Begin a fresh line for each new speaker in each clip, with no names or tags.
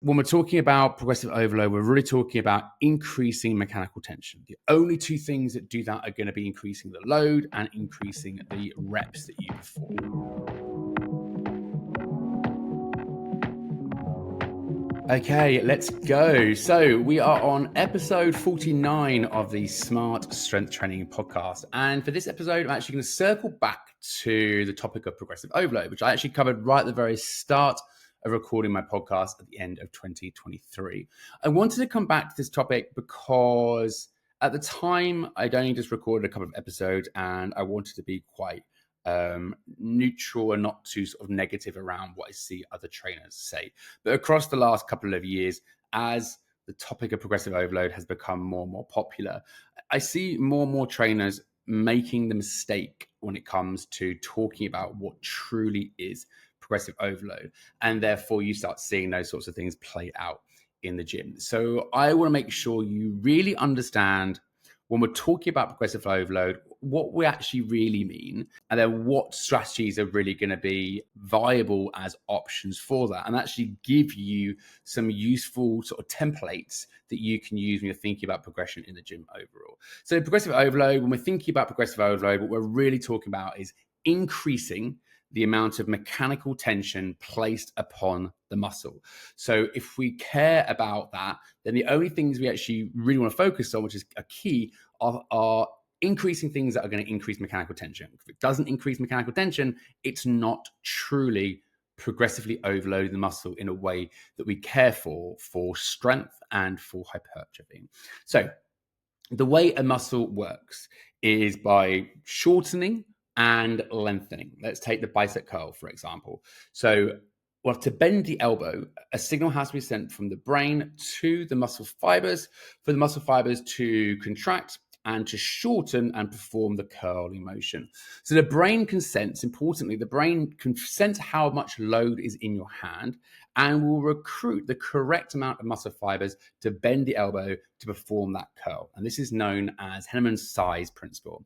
When we're talking about progressive overload, we're really talking about increasing mechanical tension. The only two things that do that are going to be increasing the load and increasing the reps that you perform. Okay, let's go. So we are on episode 49 of the Smart Strength Training podcast. And for this episode, I'm actually going to circle back to the topic of progressive overload, which I actually covered right at the very start of recording my podcast at the end of 2023. I wanted to come back to this topic because at the time, I'd only just recorded a couple of episodes and I wanted to be quite neutral and not too sort of negative around what I see other trainers say. But across the last couple of years, as the topic of progressive overload has become more and more popular, I see more and more trainers making the mistake when it comes to talking about what truly is progressive overload. And therefore, you start seeing those sorts of things play out in the gym. So I want to make sure you really understand when we're talking about progressive overload, what we actually really mean, and then what strategies are really going to be viable as options for that, and actually give you some useful sort of templates that you can use when you're thinking about progression in the gym overall. So progressive overload, when we're thinking about progressive overload, what we're really talking about is increasing the amount of mechanical tension placed upon the muscle. So if we care about that, then the only things we actually really want to focus on, which is a key, are increasing things that are going to increase mechanical tension. If it doesn't increase mechanical tension, it's not truly progressively overloading the muscle in a way that we care for strength and for hypertrophy. So the way a muscle works is by shortening and lengthening. Let's take the bicep curl, for example. So, well, to bend the elbow, a signal has to be sent from the brain to the muscle fibers for the muscle fibers to contract and to shorten and perform the curling motion. So the brain can sense, importantly, the brain can sense how much load is in your hand and will recruit the correct amount of muscle fibers to bend the elbow to perform that curl. And this is known as Henneman's size principle.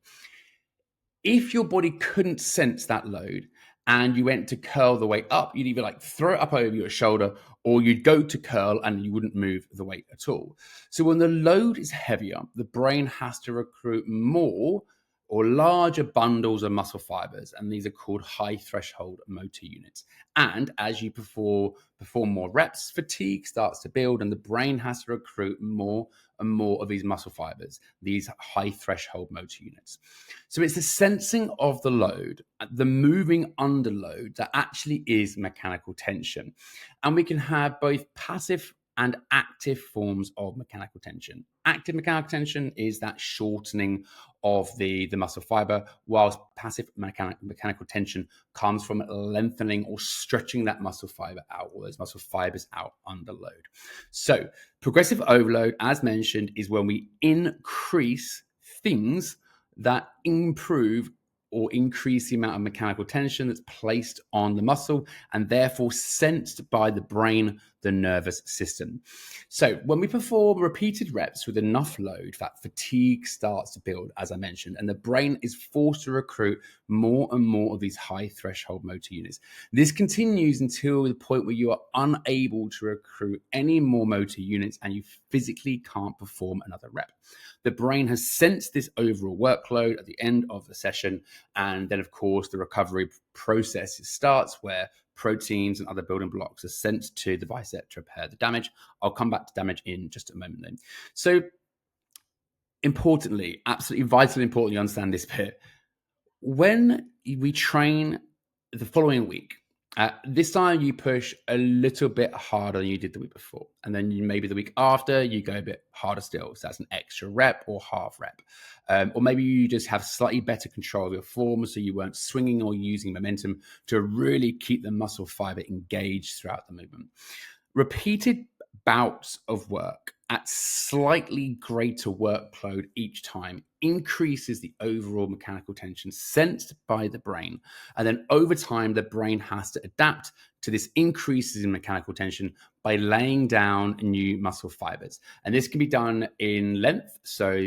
If your body couldn't sense that load and you went to curl the weight up, you'd either throw it up over your shoulder or you'd go to curl and you wouldn't move the weight at all. So when the load is heavier, the brain has to recruit more or larger bundles of muscle fibers, and these are called high threshold motor units. And as you perform more reps, fatigue starts to build and the brain has to recruit more and more of these muscle fibers, these high threshold motor units. So it's the sensing of the load, the moving under load, that actually is mechanical tension. And we can have both passive and active forms of mechanical tension. Active mechanical tension is that shortening of the muscle fiber, whilst passive mechanical tension comes from lengthening or stretching that muscle fiber out, or those muscle fibers out under load. So progressive overload, as mentioned, is when we increase things that improve or increase the amount of mechanical tension that's placed on the muscle and therefore sensed by the brain, the nervous system. So when we perform repeated reps with enough load, that fatigue starts to build, as I mentioned, and the brain is forced to recruit more and more of these high threshold motor units. This continues until the point where you are unable to recruit any more motor units and you physically can't perform another rep. The brain has sensed this overall workload at the end of the session, and then, of course, the recovery process starts where proteins and other building blocks are sent to the bicep to repair the damage. I'll come back to damage in just a moment then. So importantly, absolutely vitally important you understand this bit. When we train the following week, this time you push a little bit harder than you did the week before. And then maybe the week after, you go a bit harder still. So that's an extra rep or half rep. Or maybe you just have slightly better control of your form, so you weren't swinging or using momentum to really keep the muscle fiber engaged throughout the movement. Repeated bouts of work at slightly greater workload each time increases the overall mechanical tension sensed by the brain. And then over time, the brain has to adapt to this increases in mechanical tension by laying down new muscle fibers. And this can be done in length. So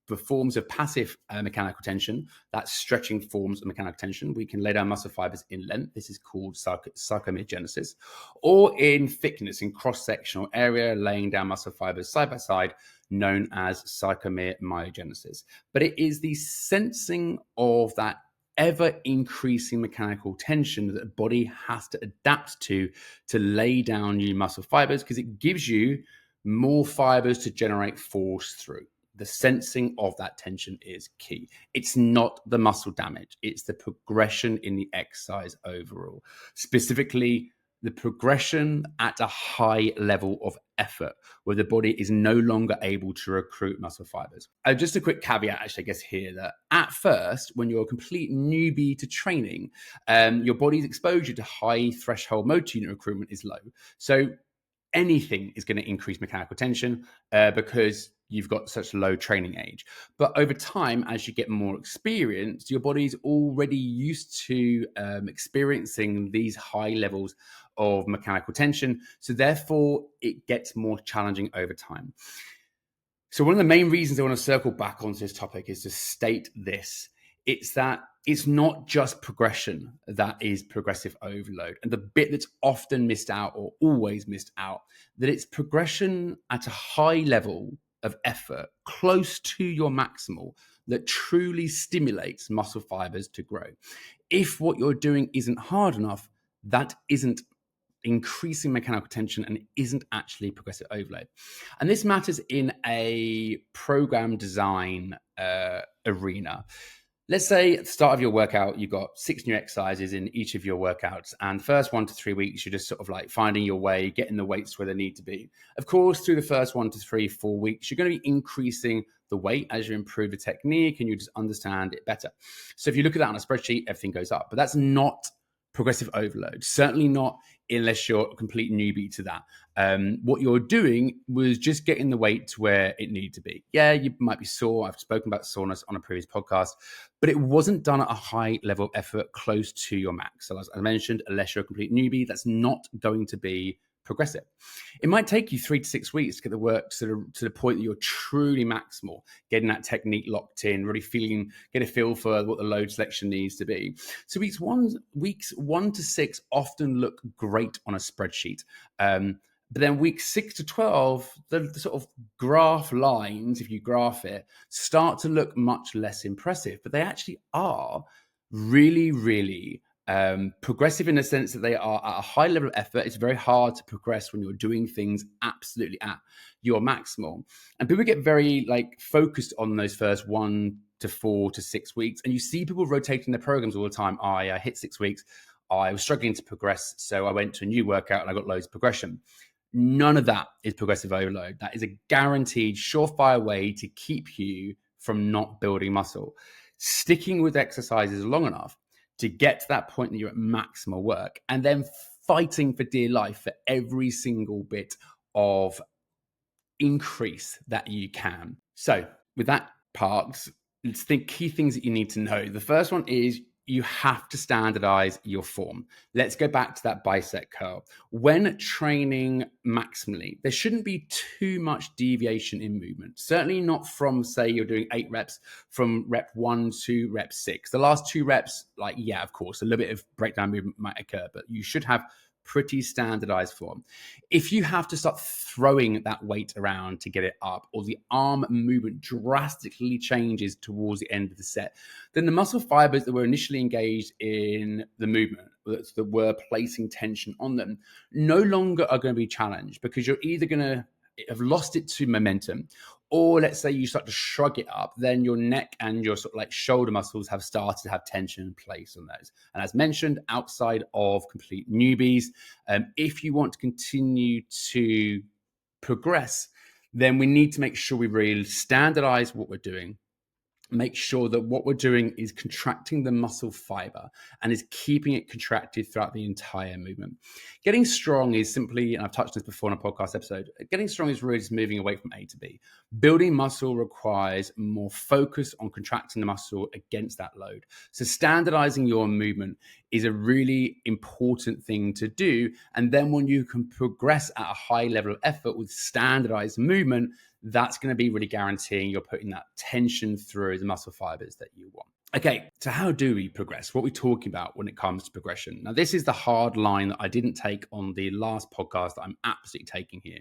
for forms of passive mechanical tension, that's stretching forms of mechanical tension. We can lay down muscle fibers in length. This is called sarcomere, or in thickness, in cross-sectional area, laying down muscle fibers side by side, known as sarcomere myogenesis. But it is the sensing of that ever-increasing mechanical tension that the body has to adapt to lay down new muscle fibers, because it gives you more fibers to generate force through. The sensing of that tension is key. It's not the muscle damage. It's the progression in the exercise overall. Specifically, the progression at a high level of effort where the body is no longer able to recruit muscle fibers. Just a quick caveat, actually, I guess here, that at first, when you're a complete newbie to training, your body's exposure to high threshold motor unit recruitment is low. So anything is going to increase mechanical tension because you've got such low training age. But over time, as you get more experience, your body's already used to experiencing these high levels of mechanical tension. So therefore, it gets more challenging over time. So one of the main reasons I want to circle back onto this topic is to state this. It's that it's not just progression that is progressive overload. And the bit that's often missed out, or always missed out, that it's progression at a high level of effort, close to your maximal, that truly stimulates muscle fibers to grow. If what you're doing isn't hard enough, that isn't increasing mechanical tension and isn't actually progressive overload. And this matters in a program design arena. Let's say at the start of your workout, you've got 6 new exercises in each of your workouts. And the first 1 to 3 weeks, you're just sort of like finding your way, getting the weights where they need to be. Of course, through the first 1 to 3, 4 weeks, you're going to be increasing the weight as you improve the technique and you just understand it better. So if you look at that on a spreadsheet, everything goes up. But that's not progressive overload. Certainly not unless you're a complete newbie to that. What you're doing was just getting the weight to where it needed to be. Yeah, you might be sore. I've spoken about soreness on a previous podcast, but it wasn't done at a high level of effort close to your max. So as I mentioned, unless you're a complete newbie, that's not going to be progressive. It might take you 3 to 6 weeks to get the work to the point that you're truly maximal, getting that technique locked in, really get a feel for what the load selection needs to be. So weeks 1 to 6 often look great on a spreadsheet. But then weeks 6 to 12, the sort of graph lines, if you graph it, start to look much less impressive. But they actually are really, really progressive in the sense that they are at a high level of effort. It's very hard to progress when you're doing things absolutely at your maximal. And people get very focused on those first 1 to 4 to 6 weeks. And you see people rotating their programs all the time. I hit 6 weeks. I was struggling to progress. So I went to a new workout and I got loads of progression. None of that is progressive overload. That is a guaranteed surefire way to keep you from not building muscle. Sticking with exercises long enough to get to that point that you're at maximal work, and then fighting for dear life for every single bit of increase that you can. So with that part, let's think key things that you need to know. The first one is you have to standardize your form. Let's go back to that bicep curl. When training maximally, there shouldn't be too much deviation in movement. Certainly not from, say, you're doing 8 reps from rep 1 to rep 6. The last 2 reps, of course, a little bit of breakdown movement might occur, but you should have pretty standardized form. If you have to start throwing that weight around to get it up, or the arm movement drastically changes towards the end of the set, then the muscle fibers that were initially engaged in the movement, that were placing tension on them, no longer are going to be challenged, because you're either going to have lost it to momentum, or let's say you start to shrug it up, then your neck and your sort of shoulder muscles have started to have tension in place on those. And as mentioned, outside of complete newbies, if you want to continue to progress, then we need to make sure we really standardize what we're doing. Make sure that what we're doing is contracting the muscle fiber and is keeping it contracted throughout the entire movement. Getting strong is simply, and I've touched on this before in a podcast episode, getting strong is really just moving away from A to B. Building muscle requires more focus on contracting the muscle against that load. So standardizing your movement is a really important thing to do. And then when you can progress at a high level of effort with standardized movement, that's going to be really guaranteeing you're putting that tension through the muscle fibers that you want. Okay, so how do we progress? What are we talking about when it comes to progression? Now, this is the hard line that I didn't take on the last podcast that I'm absolutely taking here.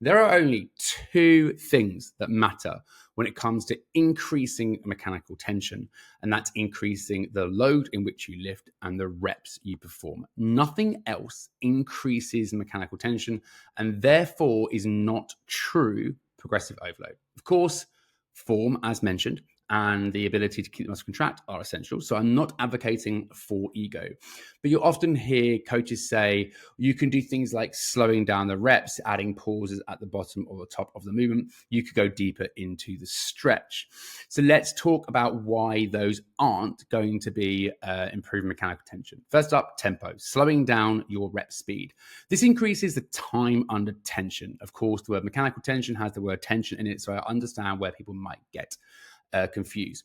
There are only two things that matter when it comes to increasing mechanical tension, and that's increasing the load in which you lift and the reps you perform. Nothing else increases mechanical tension and therefore is not true progressive overload. Of course, form, as mentioned, and the ability to keep the muscle contract are essential. So I'm not advocating for ego, but you often hear coaches say you can do things like slowing down the reps, adding pauses at the bottom or the top of the movement. You could go deeper into the stretch. So let's talk about why those aren't going to be improving mechanical tension. First up, tempo, slowing down your rep speed. This increases the time under tension. Of course, the word mechanical tension has the word tension in it, so I understand where people might get confused.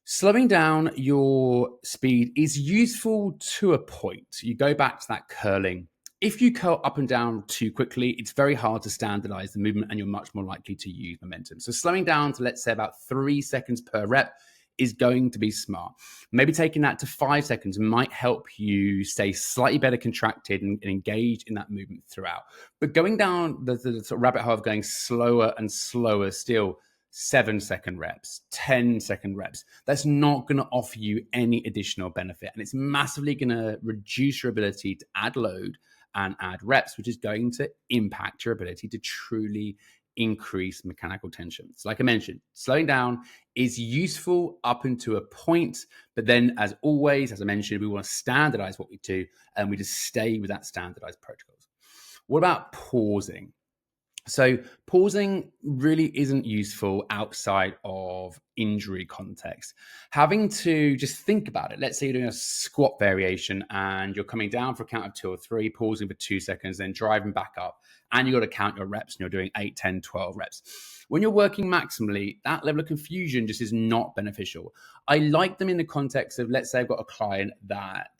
Slowing down your speed is useful to a point. You go back to that curling. If you curl up and down too quickly, it's very hard to standardize the movement and you're much more likely to use momentum. So slowing down to, let's say, about 3 seconds per rep is going to be smart. Maybe taking that to 5 seconds might help you stay slightly better contracted and engaged in that movement throughout. But going down the sort of rabbit hole of going slower and slower still, 7-second reps, 10-second reps, that's not going to offer you any additional benefit. And it's massively going to reduce your ability to add load and add reps, which is going to impact your ability to truly increase mechanical tension. So like I mentioned, slowing down is useful up until a point, but then as always, as I mentioned, we want to standardize what we do and we just stay with that standardized protocols. What about pausing? So pausing really isn't useful outside of injury context. Having to just think about it. Let's say you're doing a squat variation and you're coming down for a count of 2 or 3, pausing for 2 seconds, then driving back up, and you got to count your reps and you're doing 8, 10, 12 reps. When you're working maximally, that level of confusion just is not beneficial. I like them in the context of, let's say I've got a client that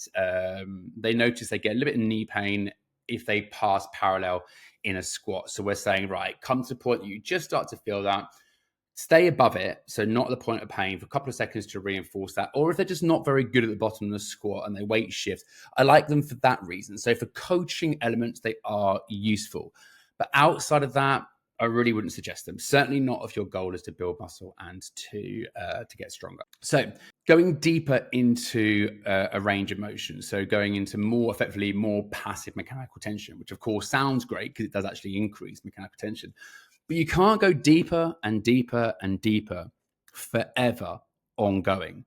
they notice they get a little bit of knee pain if they pass parallel in a squat. So we're saying, right, come to the point that you just start to feel that, stay above it, so not at the point of pain, for a couple of seconds to reinforce that. Or if they're just not very good at the bottom of the squat and they weight shift, I like them for that reason. So for coaching elements, they are useful. But outside of that, I really wouldn't suggest them. Certainly not if your goal is to build muscle and to get stronger. So going deeper into a range of motion, so going into more effectively more passive mechanical tension, which of course sounds great because it does actually increase mechanical tension. But you can't go deeper and deeper and deeper forever ongoing.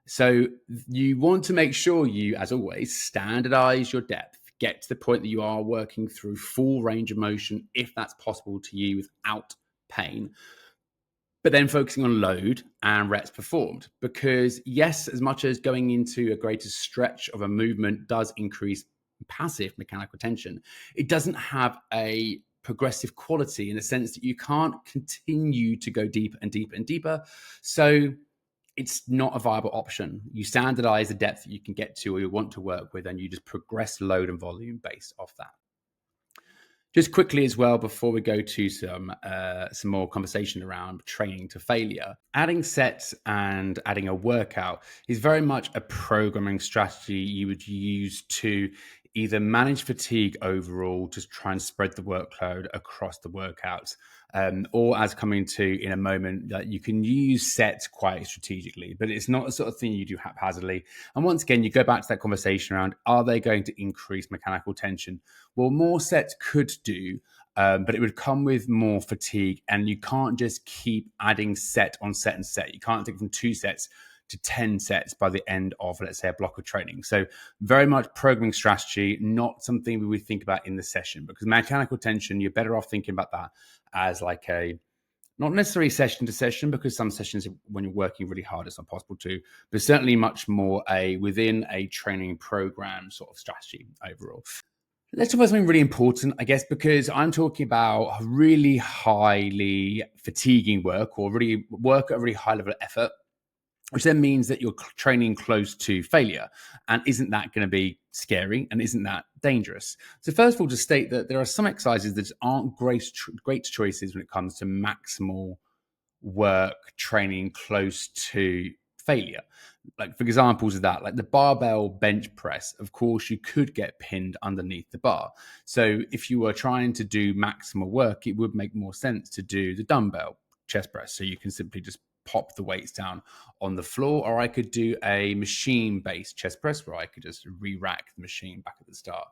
So you want to make sure you, as always, standardize your depth. Get to the point that you are working through full range of motion, if that's possible to you without pain, but then focusing on load and reps performed. Because yes, as much as going into a greater stretch of a movement does increase passive mechanical tension, it doesn't have a progressive quality in the sense that you can't continue to go deeper and deeper and deeper. So it's not a viable option. You standardize the depth that you can get to or you want to work with, and you just progress load and volume based off that. Just quickly as well, before we go to some more conversation around training to failure, adding sets and adding a workout is very much a programming strategy you would use to either manage fatigue overall, just try and spread the workload across the workouts, or as coming to in a moment that you can use sets quite strategically, but it's not the sort of thing you do haphazardly. And once again, you go back to that conversation around, are they going to increase mechanical tension? Well, more sets could do, but it would come with more fatigue, and you can't just keep adding set on set and set. You can't take from 2 sets to 10 sets by the end of, let's say, a block of training. So very much programming strategy, not something we would think about in the session, because mechanical tension, you're better off thinking about that as like a, not necessarily session to session, because some sessions when you're working really hard, it's not possible to, but certainly much more a within a training program sort of strategy overall. Let's talk about something really important, I guess, because I'm talking about really highly fatiguing work, or really work at a really high level of effort, which then means that you're training close to failure. And isn't that going to be scary and isn't that dangerous? So first of all, to state that there are some exercises that aren't great choices when it comes to maximal work training close to failure. Like for examples of that, like the barbell bench press, of course, you could get pinned underneath the bar. So if you were trying to do maximal work, it would make more sense to do the dumbbell chest press. So you can simply just pop the weights down on the floor, or I could do a machine-based chest press where I could just re-rack the machine back at the start.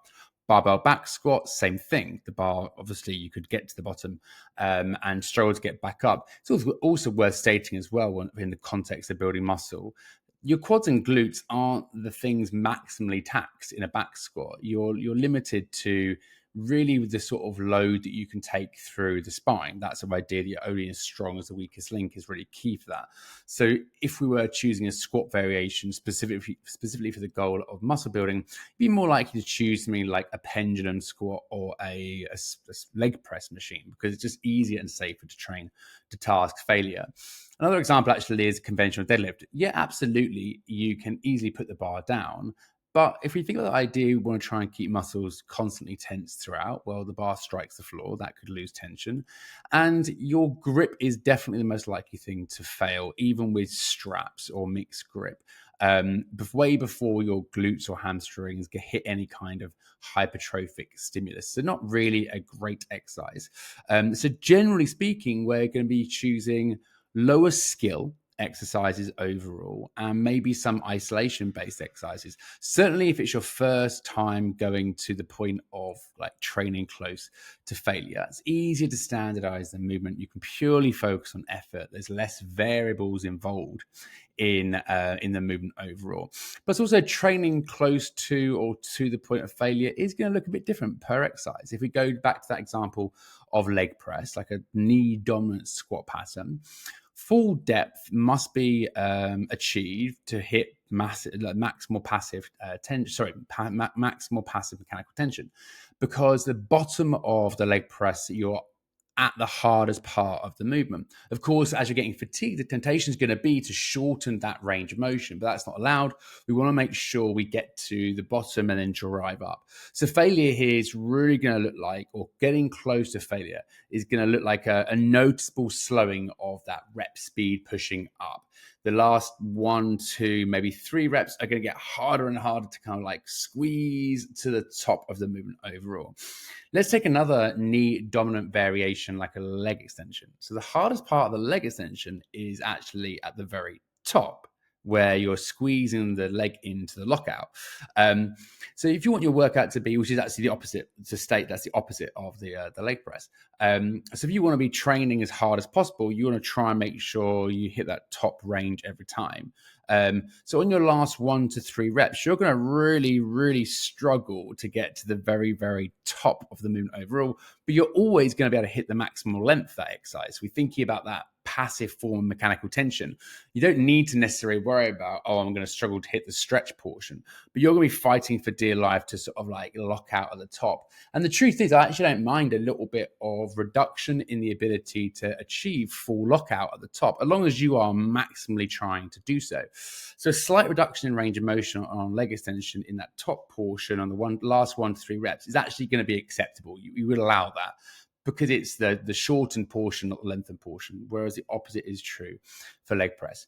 Barbell back squat, same thing. The bar, obviously, you could get to the bottom and struggle to get back up. It's also worth stating as well, in the context of building muscle, your quads and glutes aren't the things maximally taxed in a back squat. You're limited to really the sort of load that you can take through the spine. That's the idea that you're only as strong as the weakest link is really key for that. So if we were choosing a squat variation specifically for the goal of muscle building, you'd be more likely to choose something like a pendulum squat or a leg press machine, because it's just easier and safer to train to task failure. Another example actually is conventional deadlift. Yeah, absolutely. You can easily put the bar down. But if we think about the idea, we want to try and keep muscles constantly tense throughout, well, the bar strikes the floor, that could lose tension. And your grip is definitely the most likely thing to fail, even with straps or mixed grip. Way before your glutes or hamstrings hit any kind of hypertrophic stimulus. So not really a great exercise. So generally speaking, we're going to be choosing lower skill exercises overall, and maybe some isolation based exercises. Certainly if it's your first time going to the point of like training close to failure, it's easier to standardize the movement. You can purely focus on effort. There's less variables involved in the movement overall. But also training close to or to the point of failure is going to look a bit different per exercise. If we go back to that example of leg press, like a knee dominant squat pattern, full depth must be achieved to hit maximal passive maximal passive mechanical tension, because the bottom of the leg press, you're at the hardest part of the movement. Of course, as you're getting fatigued, the temptation is going to be to shorten that range of motion, but that's not allowed. We want to make sure we get to the bottom and then drive up. So failure here is really going to look like, or getting close to failure is going to look like a noticeable slowing of that rep speed pushing up. The last 1, 2, maybe 3 reps are going to get harder and harder to kind of like squeeze to the top of the movement overall. Let's take another knee dominant variation, like a leg extension. So the hardest part of the leg extension is actually at the very top, where you're squeezing the leg into the lockout. So if you want your workout to be, which is actually the opposite, to state that's the opposite of the leg press. So if you want to be training as hard as possible, you want to try and make sure you hit that top range every time. So on your last 1 to 3 reps, you're going to really, really struggle to get to the very, very top of the movement overall, but you're always going to be able to hit the maximal length of that exercise. We're thinking about that passive form of mechanical tension. You don't need to necessarily worry about, oh, I'm going to struggle to hit the stretch portion, but you're going to be fighting for dear life to sort of like lock out at the top. And the truth is, I actually don't mind a little bit of reduction in the ability to achieve full lockout at the top, as long as you are maximally trying to do so. So a slight reduction in range of motion on leg extension in that top portion on the last 1 to 3 reps is actually going to be acceptable. You would allow that, because it's the shortened portion, not the lengthened portion, whereas the opposite is true for leg press.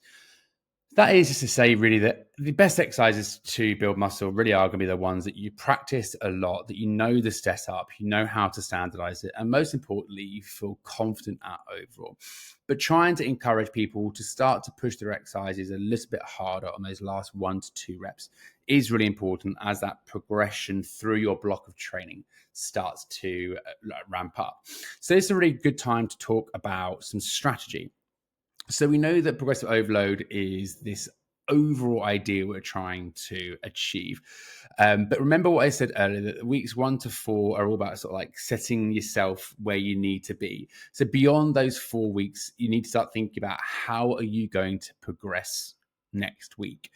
That is just to say, really, that the best exercises to build muscle really are going to be the ones that you practice a lot, that you know the setup, you know how to standardize it, and most importantly, you feel confident at overall. But trying to encourage people to start to push their exercises a little bit harder on those last 1 to 2 reps is really important, as that progression through your block of training starts to ramp up. So it's a really good time to talk about some strategy. So we know that progressive overload is this overall idea we're trying to achieve. But remember what I said earlier, that weeks 1 to 4 are all about sort of like setting yourself where you need to be. So beyond those 4 weeks, you need to start thinking about how are you going to progress next week?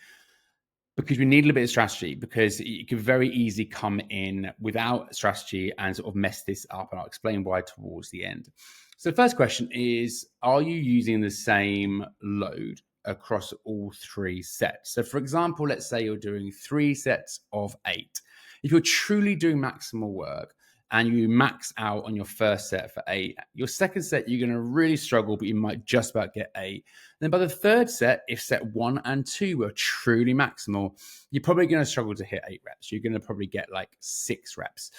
Because we need a little bit of strategy, because it could very easily come in without strategy and sort of mess this up. And I'll explain why towards the end. So the first question is, are you using the same load across all 3 sets? So for example, let's say you're doing 3 sets of 8. If you're truly doing maximal work and you max out on your first set for 8, your second set, you're going to really struggle, but you might just about get 8. And then by the third set, if set 1 and 2 were truly maximal, you're probably going to struggle to hit 8 reps. You're going to probably get like 6 reps.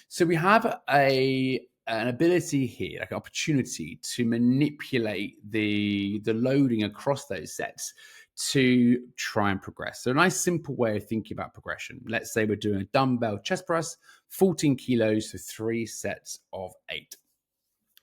So we have an ability here, like an opportunity to manipulate the loading across those sets to try and progress. So a nice simple way of thinking about progression. Let's say we're doing a dumbbell chest press, 14 kilos for 3 sets of 8.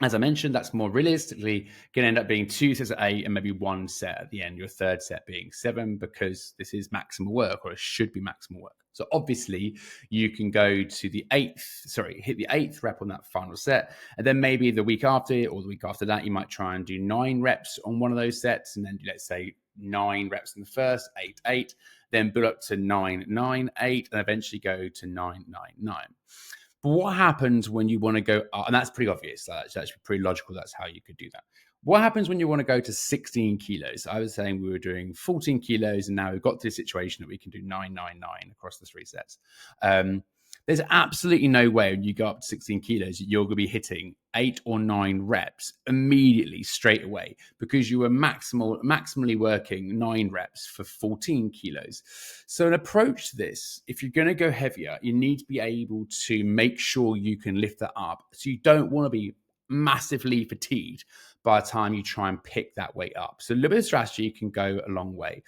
As I mentioned, that's more realistically going to end up being 2 sets of 8 and maybe 1 set at the end, your third set being 7, because this is maximal work, or it should be maximal work. So obviously you can go to hit the 8th rep on that final set. And then maybe the week after or the week after that, you might try and do 9 reps on one of those sets. And then let's say 9 reps in the first, 8, 8, then build up to 9, 9, 8, and eventually go to 9, 9, 9. But what happens when you want to go up? And that's pretty obvious. That's actually pretty logical. That's how you could do that. What happens when you want to go to 16 kilos? I was saying we were doing 14 kilos, and now we've got to the situation that we can do 9, 9, 9 across the 3 sets. There's absolutely no way when you go up to 16 kilos, you're going to be hitting 8 or 9 reps immediately straight away, because you were maximally working 9 reps for 14 kilos. So an approach to this, if you're going to go heavier, you need to be able to make sure you can lift that up. So you don't want to be massively fatigued by the time you try and pick that weight up. So a little bit of strategy can go a long way.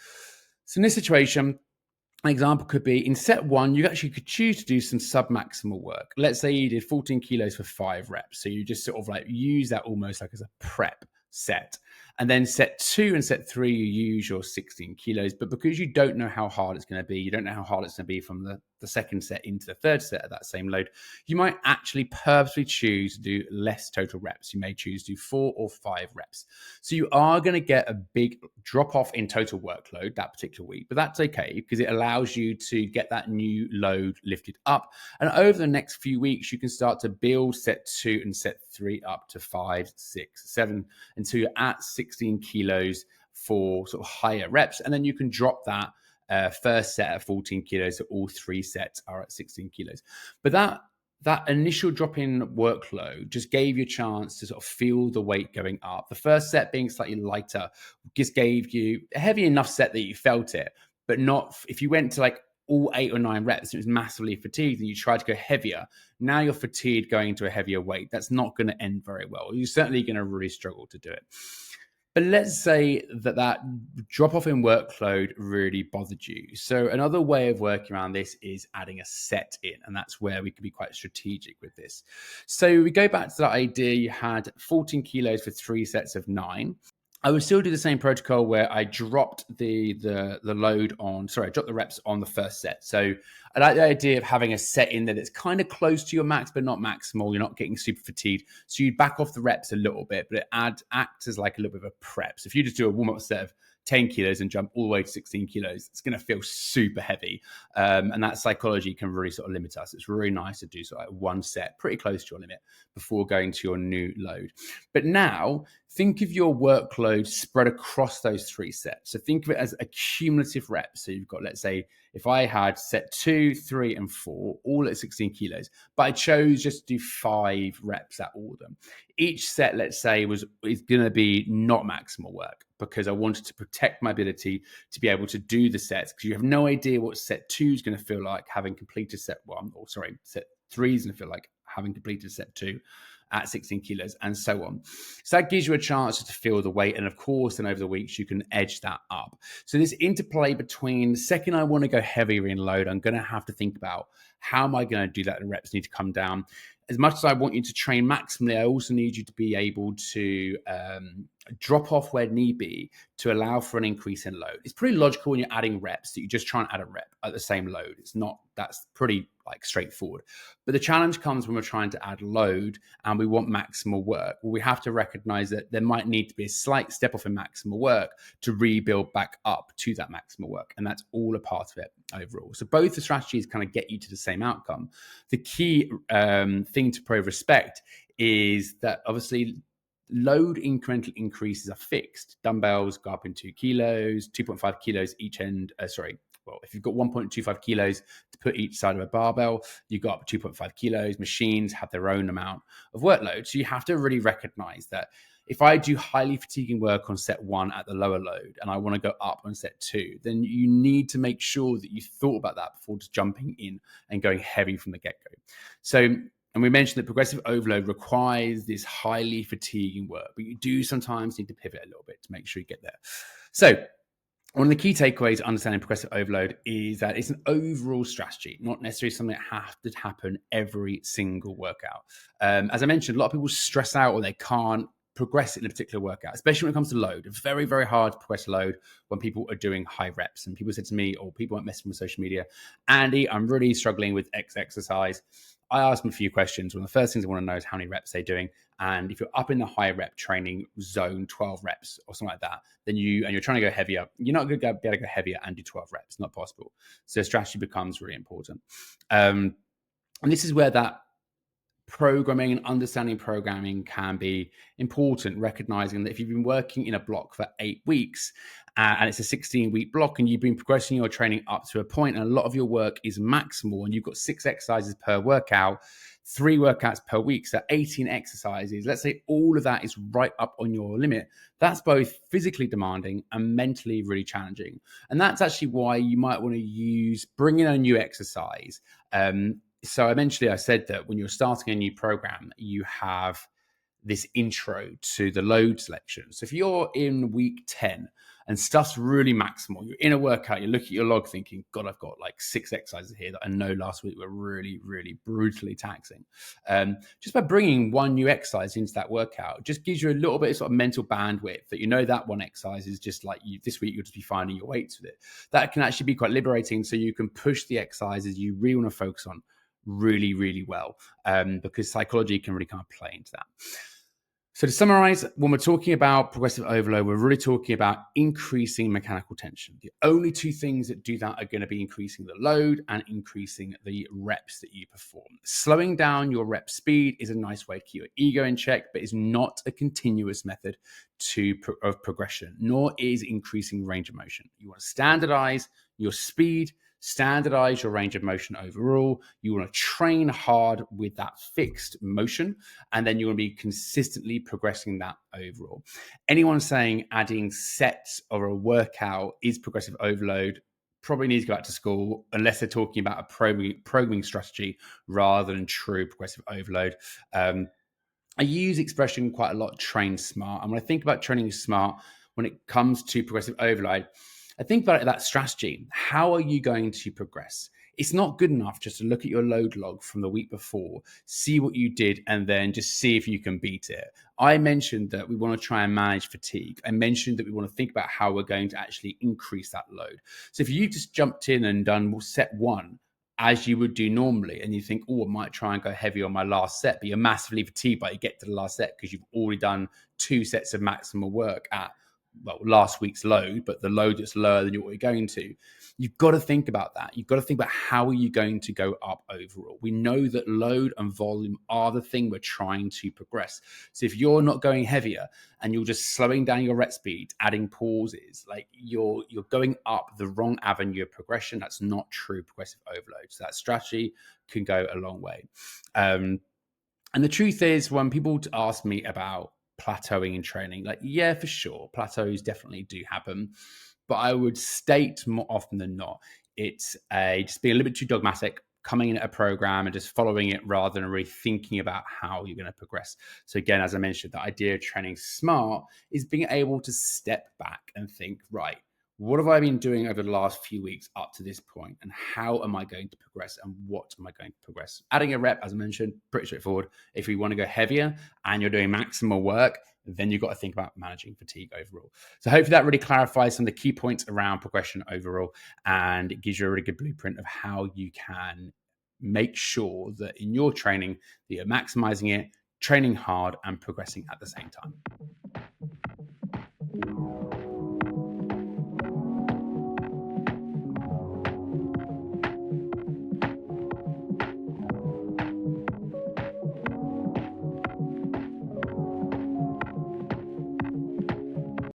So in this situation, an example could be in set 1, you actually could choose to do some sub-maximal work. Let's say you did 14 kilos for 5 reps. So you just sort of like use that almost like as a prep set. And then set 2 and set 3, you use your 16 kilos. But because you don't know how hard it's going to be, you don't know how hard it's going to be from the second set into the third set at that same load, you might actually purposely choose to do less total reps. You may choose to do 4 or 5 reps. So you are going to get a big drop off in total workload that particular week, but that's okay because it allows you to get that new load lifted up. And over the next few weeks, you can start to build set 2 and set 3 up to 5, 6, 7 until you're at 16 kilos for sort of higher reps. And then you can drop that first set at 14 kilos, so all 3 sets are at 16 kilos. But that initial drop in workload just gave you a chance to sort of feel the weight going up. The first set being slightly lighter just gave you a heavy enough set that you felt it, but not if you went to like all 8 or 9 reps, it was massively fatigued and you tried to go heavier. Now you're fatigued going into a heavier weight. That's not going to end very well. You're certainly going to really struggle to do it. But let's say that drop off in workload really bothered you. So another way of working around this is adding a set in, and that's where we can be quite strategic with this. So we go back to that idea. You had 14 kilos for 3 sets of 9. I would still do the same protocol where I dropped the reps on the first set. So I like the idea of having a set in there that's kind of close to your max, but not maximal. You're not getting super fatigued. So you back off the reps a little bit, but it acts as like a little bit of a prep. So if you just do a warm-up set of 10 kilos and jump all the way to 16 kilos, it's going to feel super heavy. And that psychology can really sort of limit us. It's really nice to do sort of like one set pretty close to your limit before going to your new load. But now think of your workload spread across those 3 sets. So think of it as a cumulative reps. So you've got, let's say, if I had set 2, 3, and 4, all at 16 kilos, but I chose just to do 5 reps at all of them. Each set, let's say, is going to be not maximal work because I wanted to protect my ability to be able to do the sets, because you have no idea what set 2 is going to feel like having completed set 1, or sorry, set 3 is going to feel like having completed set 2 at 16 kilos, and so on. So that gives you a chance to feel the weight. And of course, then over the weeks, you can edge that up. So this interplay between the second I want to go heavier in load, I'm going to have to think about how am I going to do that? The reps need to come down. As much as I want you to train maximally, I also need you to be able to drop off where need be to allow for an increase in load. It's pretty logical when you're adding reps that you just try and add a rep at the same load. That's pretty like straightforward. But the challenge comes when we're trying to add load and we want maximal work. Well, we have to recognize that there might need to be a slight step off in maximal work to rebuild back up to that maximal work. And that's all a part of it overall. So both the strategies kind of get you to the same outcome. The key thing to probably respect is that obviously load incremental increases are fixed. Dumbbells go up in 2 kilos, 2.5 kilos each end, well, if you've got 1.25 kilos to put each side of a barbell, you've got 2.5 kilos. Machines have their own amount of workload. So you have to really recognize that if I do highly fatiguing work on set 1 at the lower load and I want to go up on set 2, then you need to make sure that you thought about that before just jumping in and going heavy from the get-go. So, and we mentioned that progressive overload requires this highly fatiguing work, but you do sometimes need to pivot a little bit to make sure you get there. So one of the key takeaways understanding progressive overload is that it's an overall strategy, not necessarily something that has to happen every single workout. As I mentioned, a lot of people stress out or they can't progress in a particular workout, especially when it comes to load. It's very, very hard to progress load when people are doing high reps. And people said to me, or people aren't messing with social media, Andy, I'm really struggling with X exercise. I ask them a few questions. One of the first things I want to know is how many reps they're doing. And if you're up in the high rep training zone, 12 reps or something like that, then you're trying to go heavier, you're not going to be able to go heavier and do 12 reps. Not possible. So strategy becomes really important. And this is where that programming and understanding programming can be important, recognizing that if you've been working in a block for 8 weeks and it's a 16-week block and you've been progressing your training up to a point and a lot of your work is maximal and you've got 6 exercises per workout, 3 workouts per week, so 18 exercises, let's say all of that is right up on your limit. That's both physically demanding and mentally really challenging. And that's actually why you might want to bring in a new exercise. So eventually I said that when you're starting a new program, you have this intro to the load selection. So if you're in week 10 and stuff's really maximal, you're in a workout, you look at your log thinking, God, I've got like 6 exercises here that I know last week were really, really brutally taxing. Just by bringing one new exercise into that workout, just gives you a little bit of sort of mental bandwidth that you know that one exercise is just like this week, you'll just be finding your weights with it. That can actually be quite liberating. So you can push the exercises you really want to focus on really, really well, because psychology can really kind of play into that. So to summarize, when we're talking about progressive overload, we're really talking about increasing mechanical tension. The only 2 things that do that are going to be increasing the load and increasing the reps that you perform. Slowing down your rep speed is a nice way to keep your ego in check, but is not a continuous method of progression, nor is increasing range of motion. You want to standardize your speed, standardize your range of motion overall. You want to train hard with that fixed motion, and then you want to be consistently progressing that overall. Anyone saying adding sets or a workout is progressive overload probably needs to go back to school, unless they're talking about a programming strategy rather than true progressive overload. I use expression quite a lot, train smart. And when I think about training smart, when it comes to progressive overload, I think about that strategy. How are you going to progress? It's not good enough just to look at your load log from the week before, see what you did, and then just see if you can beat it. I mentioned that we want to try and manage fatigue. I mentioned that we want to think about how we're going to actually increase that load. So if you just jumped in and done set 1, as you would do normally, and you think, oh, I might try and go heavy on my last set, but you're massively fatigued by you get to the last set because you've already done 2 sets of maximal work at, well, last week's load, but the load that's lower than what you're going to. You've got to think about that. You've got to think about how are you going to go up overall. We know that load and volume are the thing we're trying to progress. So if you're not going heavier and you're just slowing down your rep speed, adding pauses, like you're going up the wrong avenue of progression. That's not true progressive overload. So that strategy can go a long way. And the truth is, when people ask me about plateauing in training, like, yeah, for sure, plateaus definitely do happen, but I would state more often than not, it's just being a little bit too dogmatic, coming in at a program and just following it rather than really thinking about how you're going to progress. So again, as I mentioned, the idea of training smart is being able to step back and think, right, what have I been doing over the last few weeks up to this point? And how am I going to progress? And what am I going to progress? Adding a rep, as I mentioned, pretty straightforward. If you want to go heavier and you're doing maximal work, then you've got to think about managing fatigue overall. So hopefully that really clarifies some of the key points around progression overall, and it gives you a really good blueprint of how you can make sure that in your training that you're maximizing it, training hard and progressing at the same time.